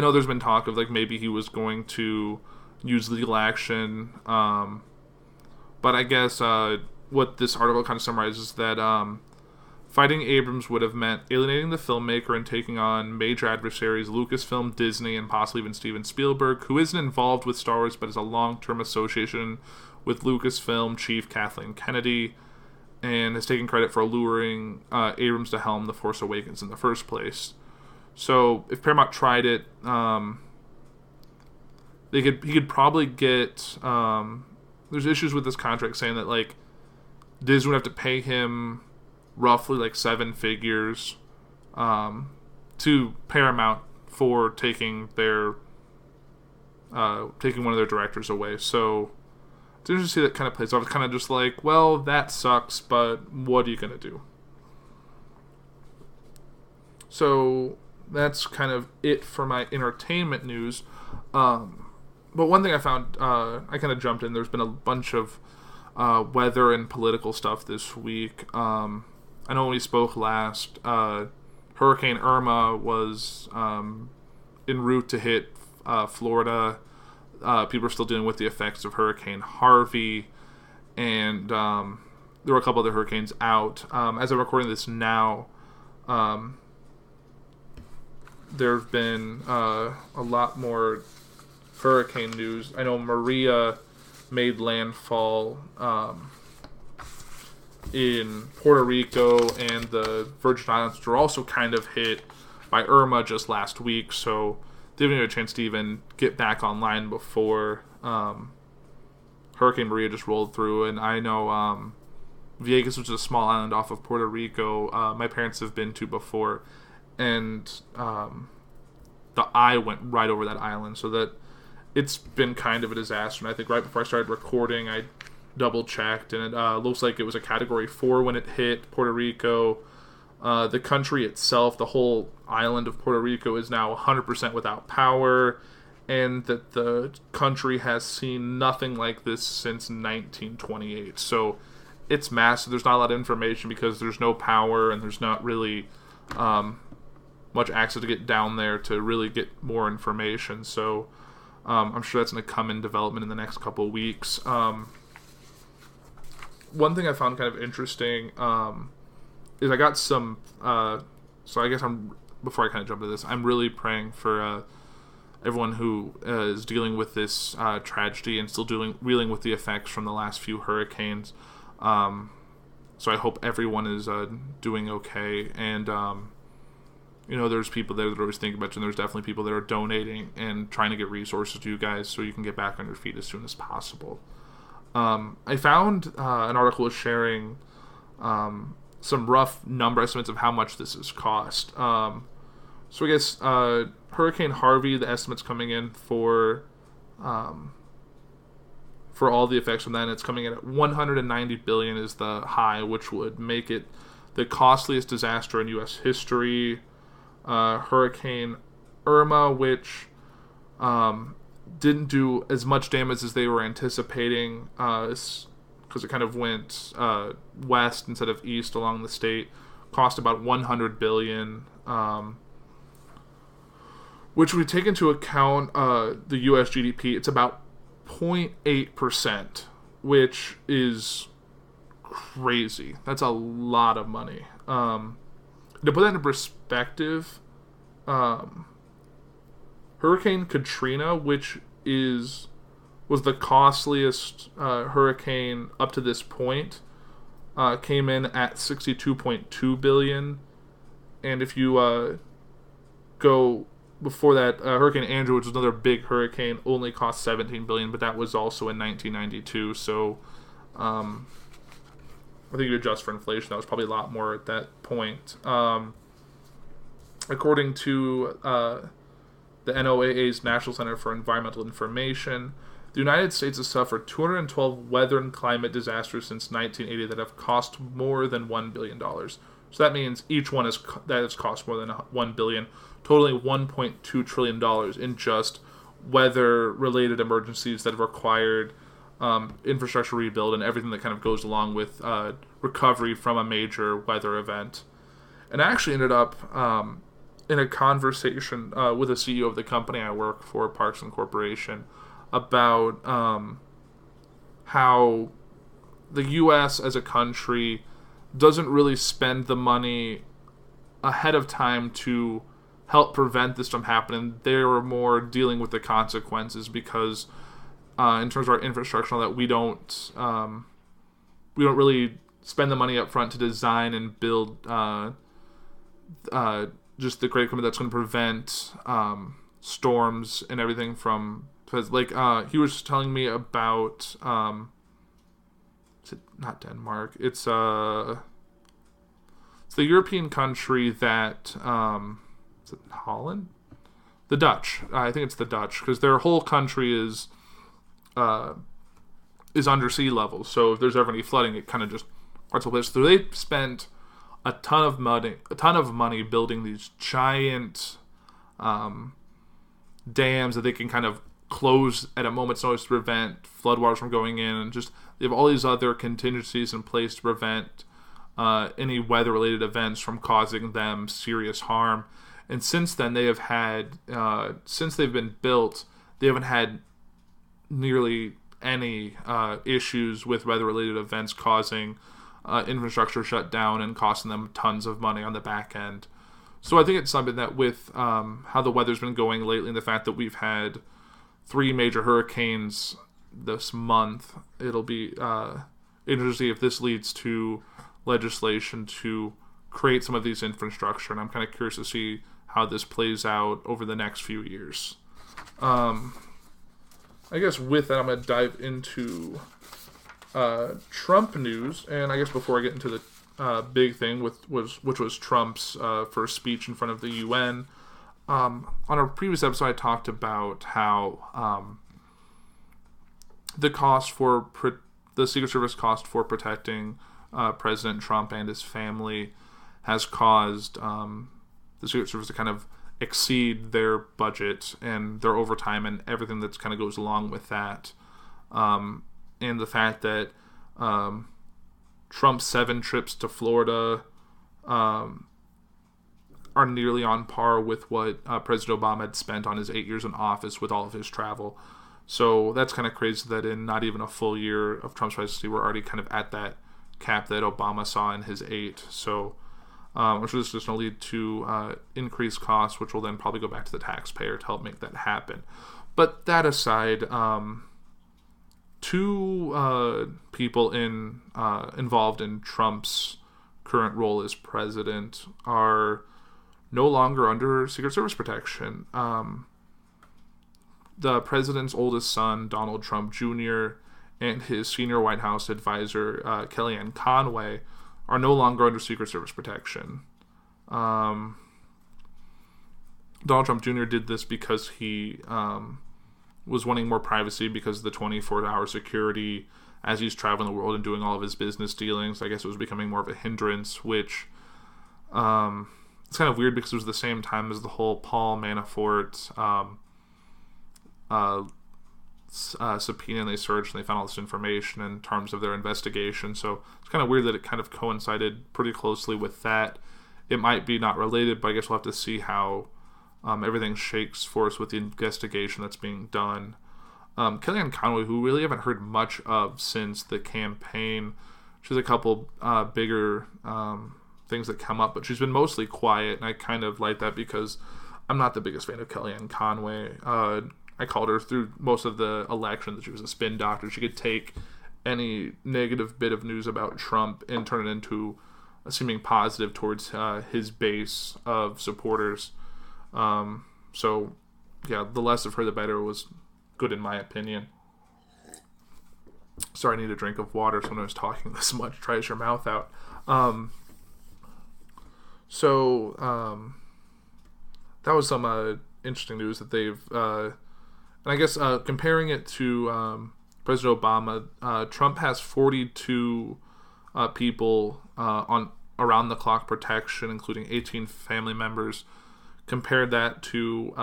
know there's been talk of, like, maybe he was going to use legal action, but I guess what this article kind of summarizes is that fighting Abrams would have meant alienating the filmmaker and taking on major adversaries Lucasfilm, Disney, and possibly even Steven Spielberg, who isn't involved with Star Wars but is a long-term association with Lucasfilm chief Kathleen Kennedy, and has taken credit for luring Abrams to helm The Force Awakens in the first place. So if Paramount tried it, he could probably get. There's issues with this contract saying that, like, Disney would have to pay him roughly like 7 figures to Paramount for taking one of their directors away. So it's interesting to see that kind of plays off. It's kind of just like, well, that sucks, but what are you gonna do? So that's kind of it for my entertainment news. But one thing I found, I kind of jumped in. There's been a bunch of weather and political stuff this week. I know when we spoke last, Hurricane Irma was en route to hit Florida. People are still dealing with the effects of Hurricane Harvey, and there were a couple other hurricanes out. As I'm recording this now, there have been a lot more hurricane news. I know Maria made landfall in Puerto Rico and the Virgin Islands, which were also kind of hit by Irma just last week, so they didn't have a chance to even get back online before Hurricane Maria just rolled through. And I know Vieques, which is a small island off of Puerto Rico, my parents have been to before, and the eye went right over that island, so that it's been kind of a disaster. And I think right before I started recording, I double-checked, and it looks like it was a Category 4 when it hit Puerto Rico. The country itself, the whole island of Puerto Rico, is now 100% without power, and that the country has seen nothing like this since 1928. So it's massive. There's not a lot of information because there's no power, and there's not really much access to get down there to really get more information. So I'm sure that's going to come in development in the next couple of weeks. One thing I found kind of interesting is I got some. So I guess before I kind of jump into this, I'm really praying for everyone who is dealing with this tragedy and still reeling with the effects from the last few hurricanes. So I hope everyone is doing okay, and there's people there that are always thinking about you, and there's definitely people that are donating and trying to get resources to you guys so you can get back on your feet as soon as possible. I found an article sharing some rough number estimates of how much this has cost. So I guess Hurricane Harvey, the estimates coming in for all the effects from that, and it's coming in at $190 billion is the high, which would make it the costliest disaster in U.S. history. Hurricane Irma, which didn't do as much damage as they were anticipating, because it kind of went west instead of east along the state, cost about $100 billion, which we take into account the U.S. GDP. It's about 0.8%, which is crazy. That's a lot of money. To put that into perspective, Hurricane Katrina, which was the costliest hurricane up to this point, came in at $62.2 billion. And if you go before that, Hurricane Andrew, which was another big hurricane, only cost $17 billion, but that was also in 1992. So I think you adjust for inflation, that was probably a lot more at that point. According to the NOAA's National Center for Environmental Information, The United States has suffered 212 weather and climate disasters since 1980 that have cost more than $1 billion. So that means each one has cost more than $1 billion, totaling $1.2 trillion in just weather-related emergencies that have required infrastructure rebuild and everything that kind of goes along with recovery from a major weather event. And I actually ended up in a conversation with a CEO of the company I work for, Parks and Corporation, about how the U.S. as a country doesn't really spend the money ahead of time to help prevent this from happening. They're more dealing with the consequences because in terms of our infrastructure and all that, we don't really spend the money up front to design and build just the great equipment that's going to prevent storms and everything from... Because, like, he was telling me about... is it not Denmark? It's the European country that... is it Holland? The Dutch. I think it's the Dutch, because their whole country is under sea level. So if there's ever any flooding, it kind of just parts of the place. So they spent a ton of money building these giant dams that they can kind of close at a moment's notice to prevent floodwaters from going in, and just they have all these other contingencies in place to prevent any weather-related events from causing them serious harm. And since then, they have had since they've been built, they haven't had nearly any issues with weather-related events causing infrastructure shut down and costing them tons of money on the back end. So I think it's something that with how the weather's been going lately and the fact that we've had 3 major hurricanes this month, it'll be interesting if this leads to legislation to create some of these infrastructure, and I'm kind of curious to see how this plays out over the next few years. I guess with that, I'm going to dive into Trump news, and I guess before I get into the big thing, which was Trump's first speech in front of the UN. On a previous episode, I talked about how the Secret Service cost for protecting President Trump and his family has caused the Secret Service to kind of exceed their budget and their overtime and everything that kind of goes along with that. And the fact that Trump's 7 trips to Florida are nearly on par with what President Obama had spent on his 8 years in office with all of his travel. So that's kind of crazy that in not even a full year of Trump's presidency, we're already kind of at that cap that Obama saw in his 8. So which is just going to lead to increased costs, which will then probably go back to the taxpayer to help make that happen. But that aside, 2 people involved in Trump's current role as president are no longer under Secret Service protection. The president's oldest son, Donald Trump Jr., and his senior White House advisor, Kellyanne Conway, are no longer under Secret Service protection. Donald Trump Jr. did this because he was wanting more privacy because of the 24-hour security as he's traveling the world and doing all of his business dealings. I guess it was becoming more of a hindrance, which it's kind of weird because it was the same time as the whole Paul Manafort subpoena, and they searched and they found all this information in terms of their investigation. So it's kind of weird that it kind of coincided pretty closely with that. It might be not related, but I guess we'll have to see how everything shakes for us with the investigation that's being done. Kellyanne Conway, who really haven't heard much of since the campaign, she has a couple bigger things that come up, but she's been mostly quiet, and I kind of like that because I'm not the biggest fan of Kellyanne Conway. I called her through most of the election that she was a spin doctor. She could take any negative bit of news about Trump and turn it into a seeming positive towards his base of supporters. So, yeah, the less of her, the better was good in my opinion. Sorry, I need a drink of water, so when I was talking this much, try to your mouth out. That was some interesting news that they've And I guess comparing it to President Obama, Trump has 42 people on around-the-clock protection, including 18 family members. Compared that to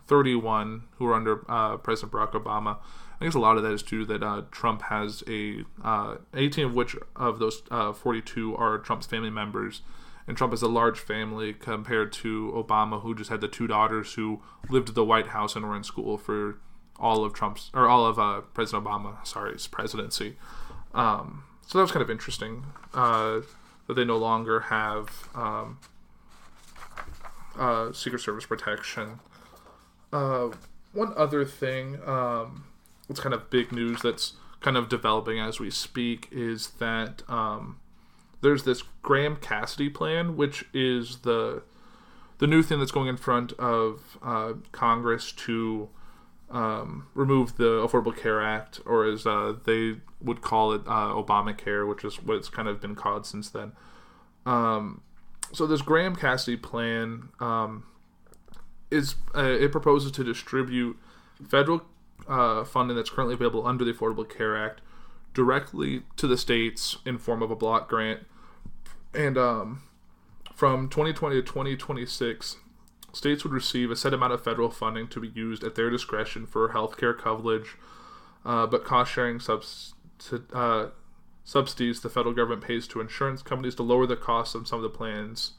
31 who are under President Barack Obama. I guess a lot of that is due that Trump has 18 of which of those 42 are Trump's family members. And Trump has a large family compared to Obama, who just had the 2 daughters who lived at the White House and were in school for all of President Obama's presidency. So that was kind of interesting that they no longer have Secret Service protection. One other thing, what's kind of big news that's kind of developing as we speak is that there's this Graham Cassidy plan, which is the new thing that's going in front of Congress to remove the Affordable Care Act, or as they would call it, Obamacare, which is what it's kind of been called since then. So this Graham Cassidy plan it proposes to distribute federal funding that's currently available under the Affordable Care Act directly to the states in form of a block grant. And from 2020 to 2026, states would receive a set amount of federal funding to be used at their discretion for healthcare coverage, but cost-sharing subsidies the federal government pays to insurance companies to lower the cost of some of the plans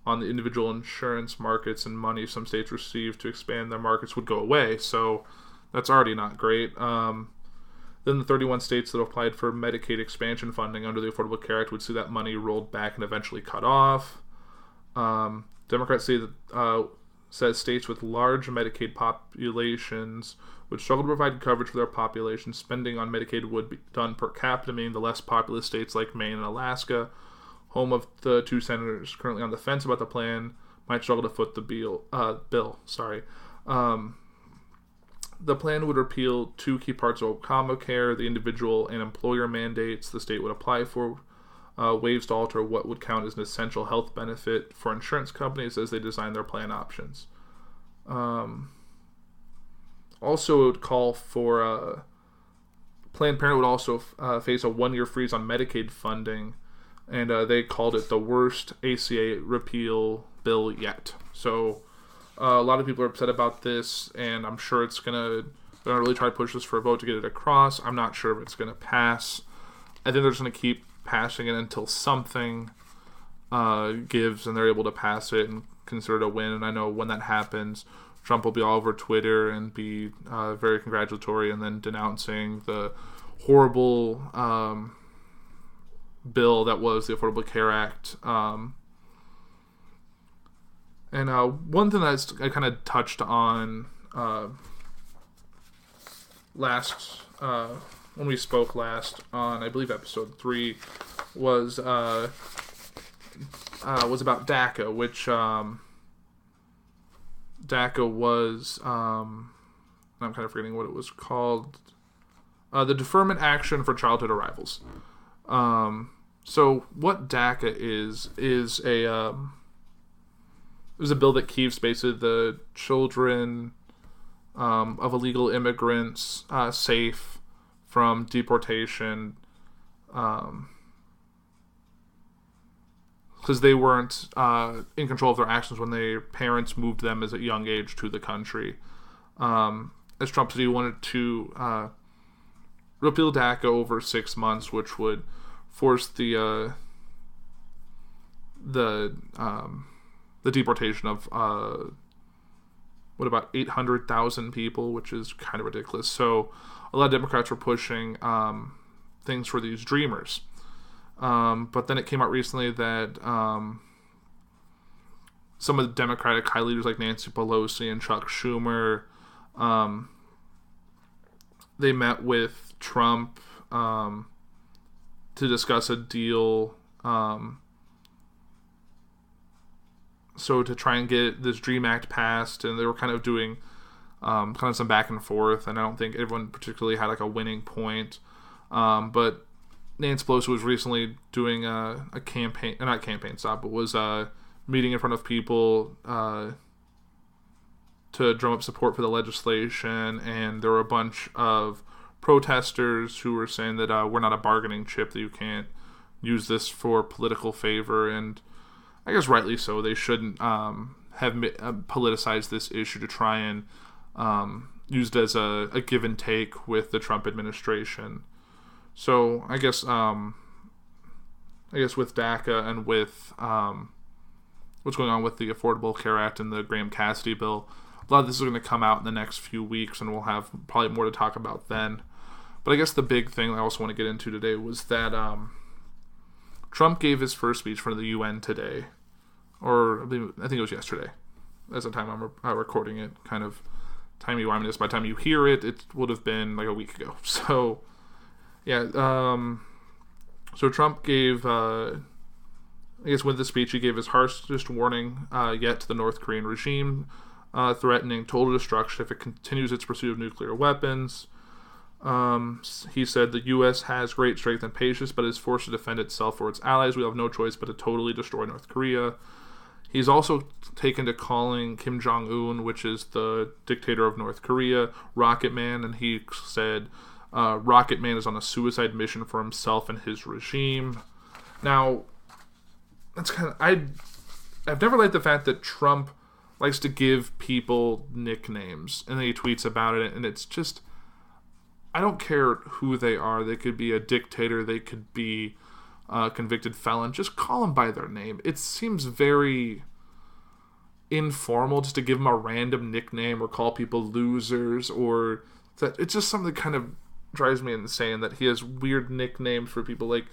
on the individual insurance markets, and money some states receive to expand their markets would go away. So that's already not great. Then the 31 states that applied for Medicaid expansion funding under the Affordable Care Act would see that money rolled back and eventually cut off. Democrats say that says states with large Medicaid populations would struggle to provide coverage for their population. Spending on Medicaid would be done per capita, meaning the less populous states like Maine and Alaska, home of the 2 senators currently on the fence about the plan, might struggle to foot the bill. The plan would repeal 2 key parts of Obamacare: the individual and employer mandates the state would apply for, waves to alter what would count as an essential health benefit for insurance companies as they design their plan options. Also, it would call for Planned Parenthood would also face a 1-year freeze on Medicaid funding, and they called it the worst ACA repeal bill yet. So a lot of people are upset about this, and I'm sure they're gonna really try to push this for a vote to get it across. I'm not sure if it's gonna pass. I think they're just gonna keep passing it until something gives and they're able to pass it and consider it a win. And I know when that happens, Trump will be all over Twitter and be very congratulatory and then denouncing the horrible bill that was the Affordable Care Act. And one thing that I kind of touched on last when we spoke last on, I believe, episode 3 was about DACA, which DACA was I'm kind of forgetting what it was called, the Deferment Action for Childhood Arrivals. So what DACA is a bill that keeps basically the children of illegal immigrants safe from deportation, because they weren't in control of their actions when their parents moved them as a young age to the country. As Trump said, he wanted to repeal DACA over 6 months, which would force the deportation of about 800,000 people, which is kind of ridiculous. So a lot of Democrats were pushing things for these dreamers. But then it came out recently that some of the Democratic high leaders like Nancy Pelosi and Chuck Schumer, they met with Trump to discuss a deal, so to try and get this DREAM Act passed, and they were kind of doing kind of some back and forth, and I don't think everyone particularly had like a winning point. But Nancy Pelosi was recently doing a campaign, not campaign stop, but was meeting in front of people to drum up support for the legislation, and there were a bunch of protesters who were saying that we're not a bargaining chip, that you can't use this for political favor, and I guess rightly so. They shouldn't have politicized this issue to try and use it as a give and take with the Trump administration. So I guess with DACA and with what's going on with the Affordable Care Act and the Graham Cassidy bill, a lot of this is going to come out in the next few weeks, and we'll have probably more to talk about then. But I guess the big thing I also want to get into today was that Trump gave his first speech for the UN today, or I think it was yesterday. That's the time I'm recording it. Kind of timey-wimey. By the time you hear it, it would have been like a week ago. So, yeah. So Trump gave, I guess with the speech, he gave his harshest warning yet to the North Korean regime, threatening total destruction if it continues its pursuit of nuclear weapons. He said the U.S. has great strength and patience, but is forced to defend itself or its allies. We have no choice but to totally destroy North Korea. He's also taken to calling Kim Jong-un, which is the dictator of North Korea, Rocket Man, and he said Rocket Man is on a suicide mission for himself and his regime. Now, that's kind of... I've never liked the fact that Trump likes to give people nicknames, and then he tweets about it, and it's just... I don't care who they are. They could be a dictator. They could be a convicted felon. Just call them by their name. It seems very informal just to give them a random nickname or call people losers, or that. It's just something that kind of drives me insane that he has weird nicknames for people. Like,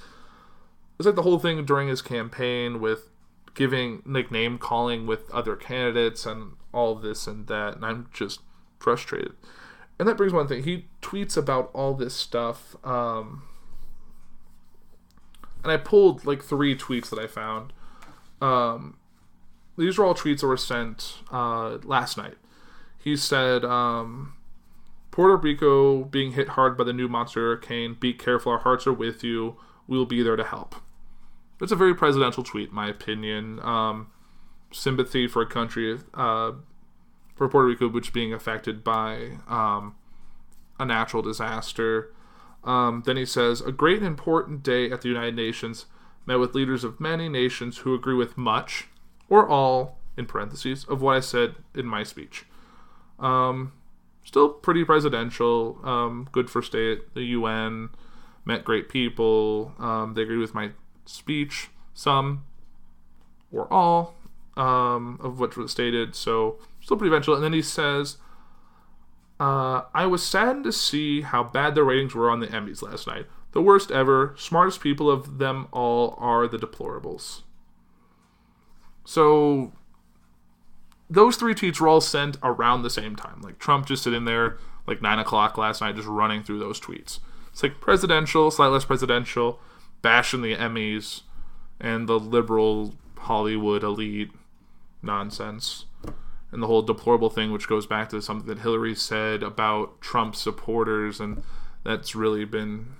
it's like the whole thing during his campaign with giving nickname calling with other candidates and all this and that, and I'm just frustrated. And that brings one thing. He tweets about all this stuff. And I pulled like 3 tweets that I found. These are all tweets that were sent last night. He said, Puerto Rico being hit hard by the new monster hurricane. Be careful. Our hearts are with you. We'll be there to help. It's a very presidential tweet, in my opinion. Sympathy for a country... for Puerto Rico, which is being affected by a natural disaster. Then he says, a great and important day at the United Nations, met with leaders of many nations who agree with much, or all, in parentheses, of what I said in my speech. Still pretty presidential, good for stay at the UN, met great people, they agree with my speech, some, or all, of what was stated, so still pretty eventual. And then he says, I was saddened to see how bad the ratings were on the Emmys last night. The worst ever. Smartest people of them all are the deplorables. So those 3 tweets were all sent around the same time. Like Trump just sitting there like 9 o'clock last night just running through those tweets. It's like presidential, slightly less presidential, bashing the Emmys and the liberal Hollywood elite nonsense. And the whole deplorable thing, which goes back to something that Hillary said about Trump supporters, and that's really been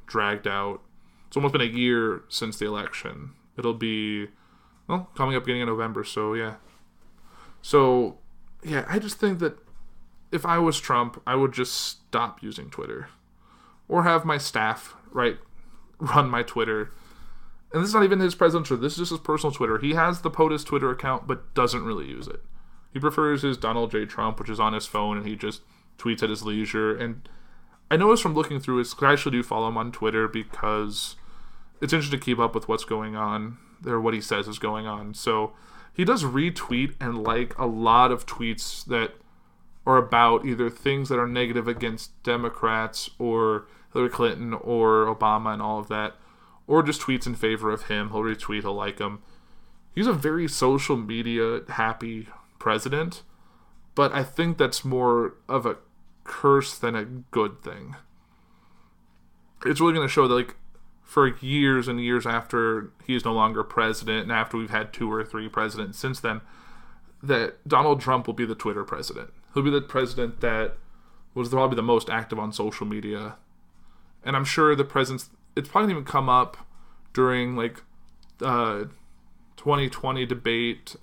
dragged out. It's almost been a year since the election. It'll be, well, coming up beginning of November, so yeah. So, yeah, I just think that if I was Trump, I would just stop using Twitter. Or have my staff, run my Twitter. And this is not even his presidential, this is just his personal Twitter. He has the POTUS Twitter account, but doesn't really use it. He prefers his Donald J. Trump, which is on his phone, and he just tweets at his leisure. And I noticed from looking through his, I actually do follow him on Twitter because it's interesting to keep up with what's going on, or what he says is going on. So he does retweet and like a lot of tweets that are about either things that are negative against Democrats or Hillary Clinton or Obama and all of that, or just tweets in favor of him. He'll retweet, he'll like him. He's a very social media happy president, but I think that's more of a curse than a good thing. It's really going to show that, like, for years and years after he's no longer president, and after we've had 2 or 3 presidents since then, that Donald Trump will be the Twitter president. He'll be the president that was probably the most active on social media. And I'm sure the president's, it's probably even come up during, like, 2020 debate,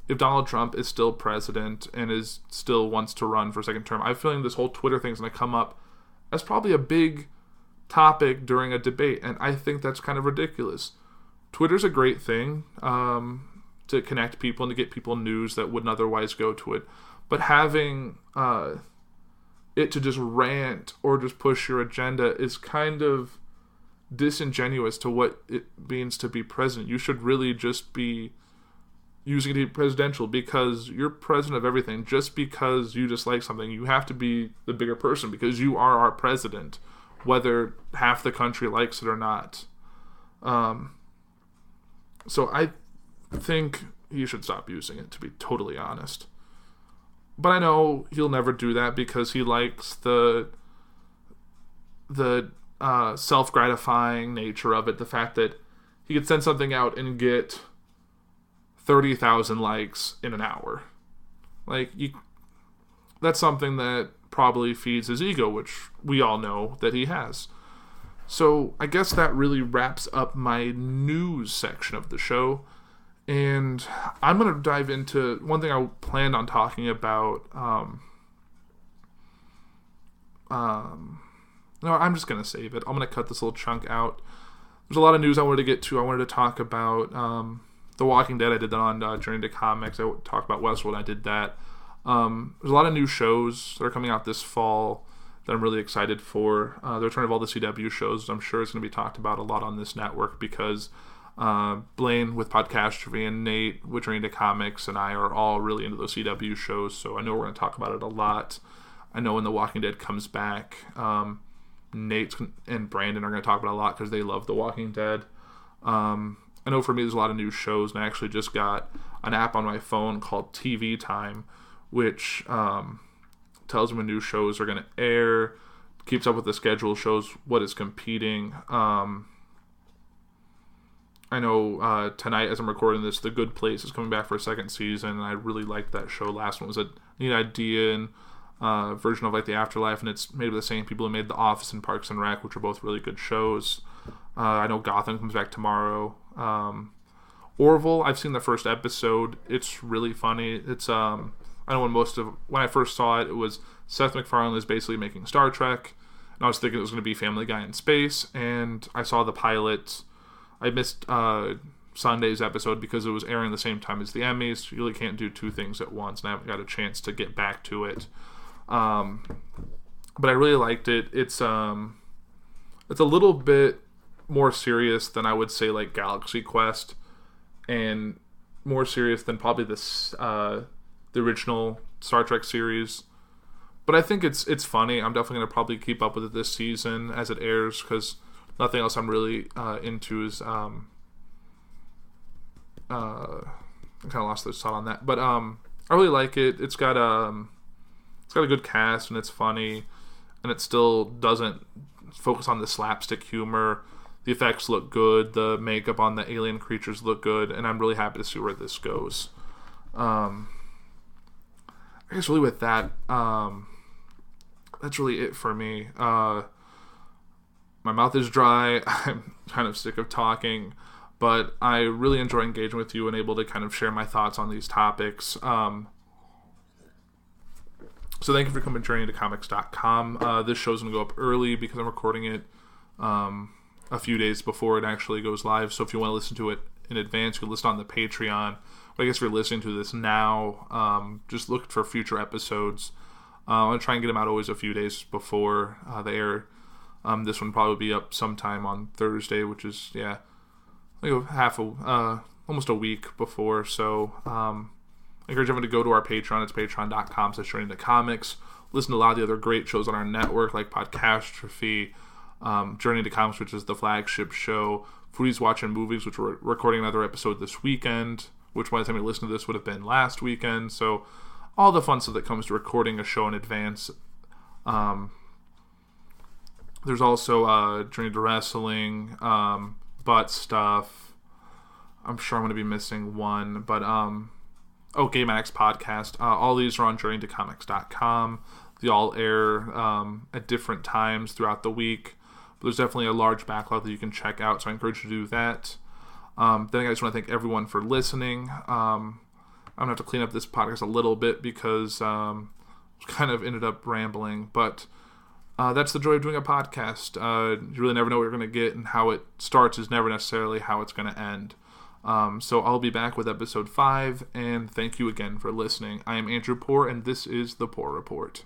if Donald Trump is still president and still wants to run for a second term, I have a feeling this whole Twitter thing is going to come up as probably a big topic during a debate, and I think that's kind of ridiculous. Twitter's a great thing to connect people and to get people news that wouldn't otherwise go to it, but having it to just rant or just push your agenda is kind of disingenuous to what it means to be president. You should really just be using it to be presidential, because you're president of everything. Just because you dislike something, you have to be the bigger person, because you are our president, whether half the country likes it or not. So I think he should stop using it, to be totally honest. But I know he'll never do that because he likes the self-gratifying nature of it. The fact that he could send something out and get 30,000 likes in an hour. That's something that probably feeds his ego, which we all know that he has. So I guess that really wraps up my news section of the show. And I'm going to dive into one thing I planned on talking about. No, I'm just going to save it. I'm going to cut this little chunk out. There's a lot of news I wanted to get to. I wanted to talk about The Walking Dead. I did that on Journey to Comics. I talked about Westworld. I did that. There's a lot of new shows that are coming out this fall that I'm really excited for. The return of all the CW shows, I'm sure is going to be talked about a lot on this network, because Blaine with Podcastrophe and Nate with Journey to Comics and I are all really into those CW shows, so I know we're going to talk about it a lot. I know when The Walking Dead comes back, Nate and Brandon are going to talk about it a lot because they love The Walking Dead. I know for me there's a lot of new shows, and I actually just got an app on my phone called TV Time, which tells me when new shows are going to air, keeps up with the schedule, shows what is competing. I know tonight, as I'm recording this, The Good Place is coming back for a second season, and I really liked that show. Last one was a neat idea and version of the Afterlife, and it's made by the same people who made The Office and Parks and Rec, which are both really good shows. I know Gotham comes back tomorrow. Orville, I've seen the first episode. It's really funny. It's I know when I first saw it, it was Seth MacFarlane is basically making Star Trek, and I was thinking it was going to be Family Guy in space, and I saw the pilot. I missed Sunday's episode because it was airing the same time as the Emmys. You really can't do two things at once, and I haven't got a chance to get back to it. But I really liked it. It's a little bit more serious than I would say Galaxy Quest, and more serious than probably the original Star Trek series. But I think it's funny. I'm definitely going to probably keep up with it this season as it airs, because nothing else I'm really into is I kind of lost the thought on that. But I really like it. It's got a good cast, and it's funny, and it still doesn't focus on the slapstick humor. The effects look good. The makeup on the alien creatures look good, and I'm really happy to see where this goes. I guess really with that, that's really it for me. My mouth is dry. I'm kind of sick of talking, but I really enjoy engaging with you and able to kind of share my thoughts on these topics. So thank you for coming to journeytocomics.com. This show's going to go up early because I'm recording it a few days before it actually goes live. So if you want to listen to it in advance, you can listen on the Patreon. But I guess if you're listening to this now, just look for future episodes. I'm going to try and get them out always a few days before they air. This one will probably be up sometime on Thursday, which is, almost a week before. So I encourage everyone to go to our Patreon. It's patreon.com/journeytocomics. Listen to a lot of the other great shows on our network, like Podcastrophe, Journey to Comics, which is the flagship show, Foodies Watching Movies, which we're recording another episode this weekend, which by the time you listen to this would have been last weekend. So all the fun stuff that comes to recording a show in advance. There's also Journey to Wrestling, Butt Stuff. I'm sure I'm going to be missing one, but Game Addicts Podcast. All these are on journeytocomics.com. They all air at different times throughout the week. But there's definitely a large backlog that you can check out, so I encourage you to do that. Then I just want to thank everyone for listening. I I'm going to have to clean up this podcast a little bit because kind of ended up rambling. But that's the joy of doing a podcast. You really never know what you're going to get, and how it starts is never necessarily how it's going to end. So I'll be back with episode 5, and thank you again for listening. I am Andrew Puhr, and this is the Puhr Report.